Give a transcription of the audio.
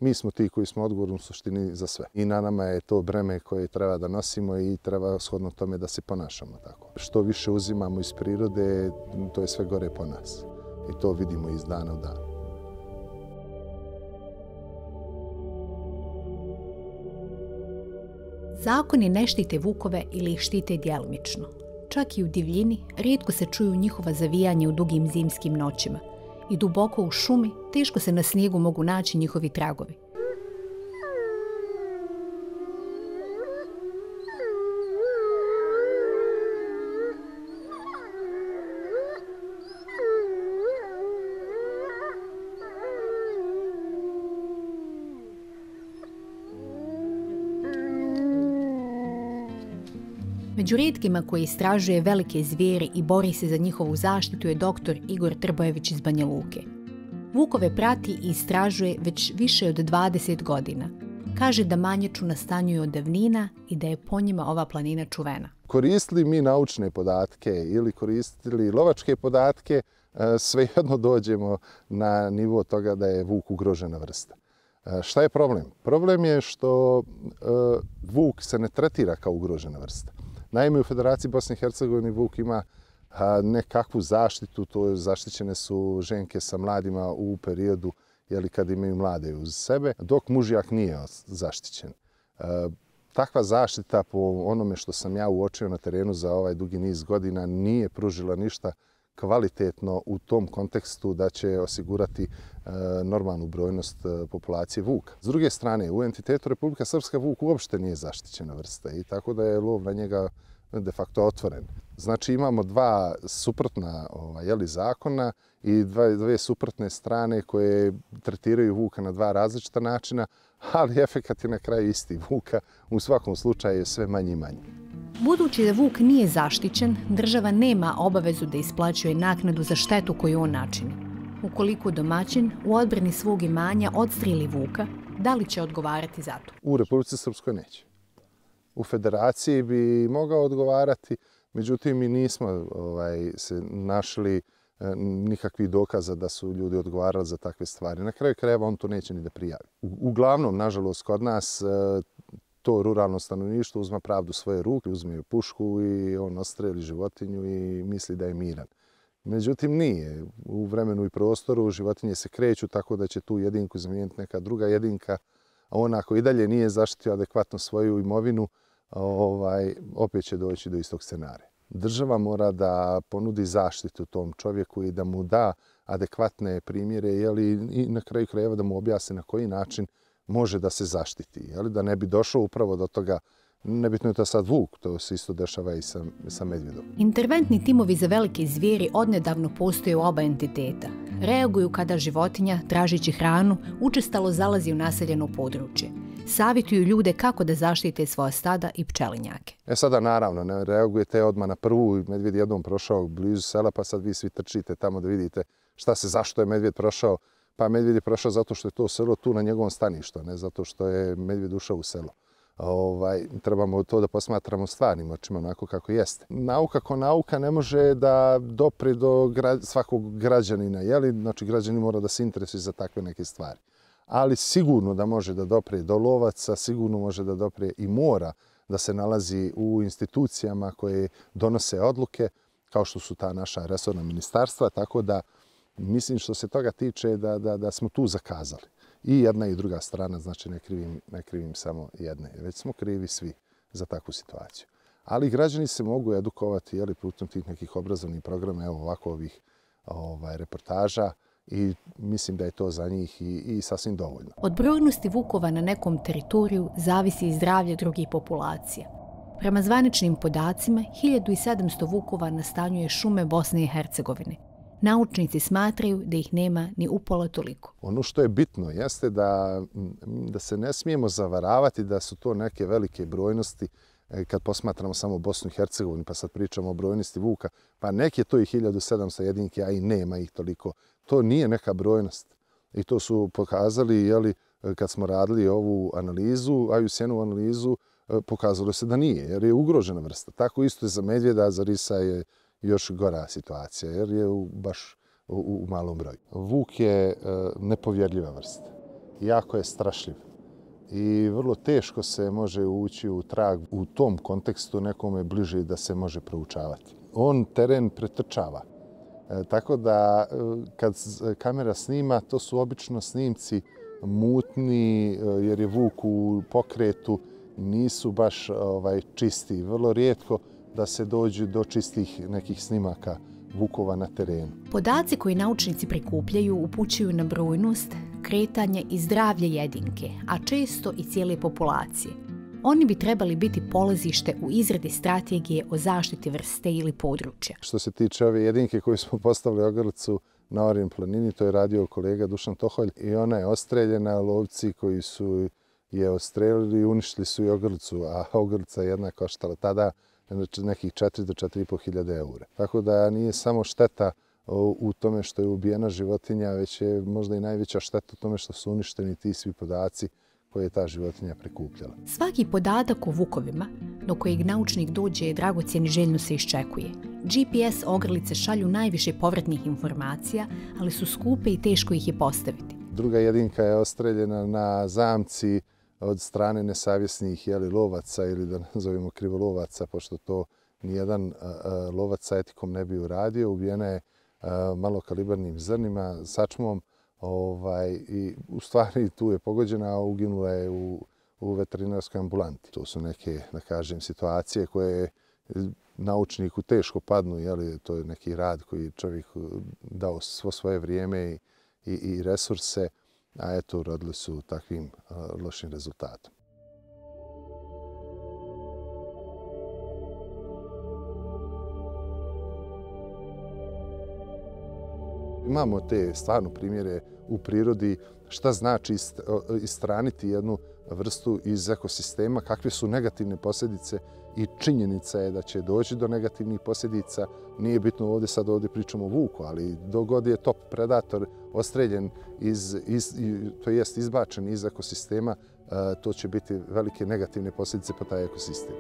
Mi smo ti koji smo odgovorni u suštini za sve. I na nama je to breme koje treba da nosimo i treba shodno tome da se ponašamo tako. Što više uzimamo iz prirode, to je sve gore po nas. I to vidimo iz dana u dan. Zakoni ne štite vukove ili ih štite djelomično. Čak i u divljini rijetko se čuju njihova zavijanja u dugim zimskim noćima. I duboko u šumi teško se na snijegu mogu naći njihovi tragovi. Među rijetkima koji istražuje velike zvijeri i bori se za njihovu zaštitu je dr. Igor Trbojević iz Banja Luke. Vukove prati i istražuje već više od 20 godina. Kaže da Manjaču nastanjuju od davnina i da je po njima ova planina čuvena. Koristili mi naučne podatke ili koristili lovačke podatke, svejedno dođemo na nivo toga da je vuk ugrožena vrsta. Šta je problem? Problem je što vuk se ne tretira kao ugrožena vrsta. Naime, u Federaciji Bosne i Hercegovine vuk ima nekakvu zaštitu, to zaštićene su ženke sa mladima u periodu kad imaju mlade uz sebe, dok mužjak nije zaštićen. Takva zaštita, po onome što sam ja uočio na terenu za ovaj dugi niz godina, nije pružila ništa kvalitetno u tom kontekstu da će osigurati normalnu brojnost populacije vuka. S druge strane, u entitetu Republika Srpska vuk uopšte nije zaštićena vrsta i tako da je lov na njega de facto otvoren. Znači imamo dva suprotna zakona i dve suprotne strane koje tretiraju vuka na dva različita načina, ali efekat je na kraju isti. Vuka u svakom slučaju je sve manji i manji. Budući da vuk nije zaštićen, država nema obavezu da isplaćuje naknadu za štetu koju on načini. Ukoliko domaćin u odbrani svog imanja odstreli vuka, da li će odgovarati za to? U Republici Srpskoj neće. U Federaciji bi mogao odgovarati, međutim mi nismo se našli nikakvih dokaza da su ljudi odgovarali za takve stvari. Na kraju krajeva on to neće ni da prijavi. Uglavnom, nažalost, kod nas to ruralno stanovništvo uzma pravdu u svoje ruke, uzme pušku i on ostreli životinju i misli da je miran. Međutim, nije. U vremenu i prostoru životinje se kreću tako da će tu jedinku zamijeniti neka druga jedinka, a ona ako i dalje nije zaštitio adekvatno svoju imovinu, opet će doći do istog scenarija. Država mora da ponudi zaštitu tom čovjeku i da mu da adekvatne primjere i na kraju krajeva da mu objasni na koji način može da se zaštiti, da ne bi došao upravo do toga. Nebitno je to sad vuk, to se isto dešava i sa medvjedom. Interventni timovi za velike zvijeri odnedavno postoje u oba entiteta. Reaguju kada životinja, tražići hranu, učestalo zalazi u naseljeno područje. Savjetuju ljude kako da zaštite svoja stada i pčelinjake. Sada naravno, ne reagujete odmah na prvu, medvjed jednom prošao blizu sela, pa sad vi svi trčite tamo da vidite zašto je medvjed prošao. Pa medvjed je prošao zato što je to selo tu na njegovom staništu, ne zato što je medvjed ušao u selo. Trebamo to da posmatramo stvarnim očima, onako kako jeste. Nauka ko nauka ne može da dopre do svakog građanina, znači građanin mora da se interesuje za takve neke stvari. Ali sigurno da može da dopre do lovaca, sigurno može da dopre i mora da se nalazi u institucijama koje donose odluke, kao što su ta naša resorna ministarstva, tako da mislim što se toga tiče da smo tu zakazali. I jedna i druga strana, znači ne krivim samo jedne, već smo krivi svi za takvu situaciju. Ali građani se mogu edukovati putem tih nekih obrazovnih programa, ovako ovih reportaža i mislim da je to za njih i sasvim dovoljno. Od brojnosti vukova na nekom teritoriju zavisi i zdravlje drugih populacija. Prema zvaničnim podacima, 1700 vukova nastanjuje šume Bosne i Hercegovine. Naučnici smatraju da ih nema ni upola toliko. Ono što je bitno jeste da se ne smijemo zavaravati da su to neke velike brojnosti kad posmatramo samo Bosnu i Hercegovinu, pa sad pričamo o brojnosti vuka, pa nek je to i 1700 jedinki, a i nema ih toliko. To nije neka brojnost. I to su pokazali kad smo radili ovu analizu, IUCN-ovu analizu, pokazalo se da nije, jer je ugrožena vrsta. Tako isto je za medvjeda, za risa je još gora situacija, jer je baš u malom broju. Vuk je nepovjerljiva vrsta jako je strašljiv. I vrlo teško se može ući u trag u tom kontekstu nekome bliže da se može proučavati. On teren pretrčava. Tako da kad kamera snima, to su obično snimci mutni jer je vuk u pokretu, nisu baš čisti. Vrlo rijetko da se dođe do čistih nekih snimaka vukova na terenu. Podaci koje naučnici prikupljaju upućuju na brojnost, kretanje i zdravlje jedinke, a često i cijele populacije. Oni bi trebali biti polazište u izradi strategije o zaštiti vrste ili područja. Što se tiče ove jedinke koju smo postavili ogrlicu na Orijin planini, to je radio kolega Dušan Toholj i ona je ostreljena. Lovci koji su je ostrelili i uništili su i ogrlicu, a ogrlica jedna koštala tada nekih 4 do 4.500 hiljada eura. Tako da nije samo šteta u tome što je ubijena životinja, već je možda i najveća šteta u tome što su uništeni ti svi podaci koje je ta životinja prikupljala. Svaki podatak o vukovima do kojeg naučnik dođe je dragocjen i željno se iščekuje. GPS ogrlice šalju najviše povratnih informacija, ali su skupe i teško ih je postaviti. Druga jedinka je ostreljena na zamci od strane nesavjesnih lovaca ili da nazovemo krivolovaca, pošto to nijedan lovac sa etikom ne bi uradio. Ubijena je malokalibarnim zrnima, sačmom, i u stvari tu je pogođena, a uginula je u veterinarskoj ambulanti. To su neke, da kažem, situacije koje naučniku teško padnu, to je neki rad koji je čovjek dao svo svoje vrijeme i resurse, a eto, urodili su takvim lošim rezultatom. Imamo te stvarno primjere u prirodi šta znači istraniti jednu vrstu iz ekosistema, kakve su negativne posljedice i činjenica je da će doći do negativnih posljedica. Nije bitno ovdje pričamo o vuku, ali dok god je top predator ostreljen, to jest izbačen iz ekosistema, to će biti velike negativne posljedice po taj ekosistem.